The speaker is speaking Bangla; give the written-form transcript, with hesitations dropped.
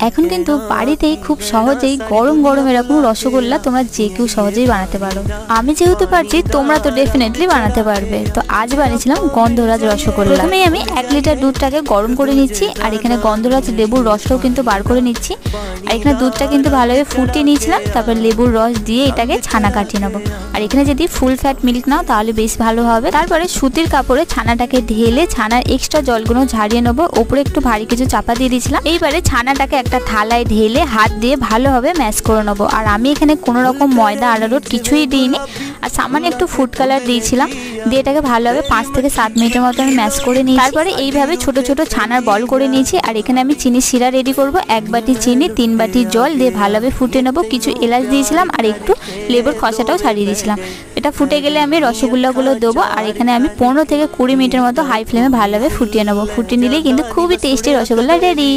এখন কিন্তু বাড়িতেই খুব সহজেই গরম গরম এরকম রসগোল্লা তোমরা যে কেউ সহজেই বানাতে পারো। আমি যেহেতু পারছি তোমরা তো ডেফিনেটলি বানাতে পারবে। তো আজ বানিয়েছিলাম গন্ধরাজ রসগোল্লা। প্রথমেই আমি 1 লিটার দুধটাকে গরম করে নিচ্ছি, আর এখানে গন্ধরাজ লেবুর রসটাও কিন্তু বার করে নিচ্ছি। আর এখানে দুধটা কিন্তু ভালোভাবে ফুটিয়ে নিয়েছিলাম, তারপর লেবুর রস দিয়ে এটাকে ছানা কাটিয়ে নেবো। আর এখানে যদি ফুল ফ্যাট মিল্ক নাও তাহলে বেশ ভালো হবে। তারপরে সুতির কাপড়ে ছানাটাকে ঢেলে ছানার এক্সট্রা জলগুলো ঝাড়িয়ে নেবো। ওপরে একটু ভারী কিছু চাপা দিয়ে দিয়েছিলাম। এইবারে ছানাটাকে একটা থালায় ঢেলে হাত দিয়ে ভালোভাবে ম্যাশ করে নেবো। আর আমি এখানে কোনো রকম ময়দা আরারুট কিছুই দিইনি, আর সামান্য একটু ফুড কালার দিয়েছিলাম। দিয়ে এটাকে ভালোভাবে 5 থেকে 7 মিনিটের মতো আমি ম্যাশ করে নিই। তারপরে এইভাবে ছোট ছোট ছানার বল করে নিয়েছি। আর এখানে আমি চিনি শিরা রেডি করব। 1 বাটি চিনি, 3 বাটি জল দিয়ে ভালোভাবে ফুটে নেবো। কিছু এলাচ দিয়েছিলাম আর একটু লেবুর খোসাটাও ছাড়িয়ে দিয়েছিলাম। এটা ফুটে গেলে আমি রসগোল্লাগুলো দেবো। আর এখানে আমি 15 থেকে 20 মিনিটের মতো হাই ফ্লেমে ভালোভাবে ফুটিয়ে নেবো। ফুটিয়ে নিলেই কিন্তু খুবই টেস্টি রসগোল্লা রেডি।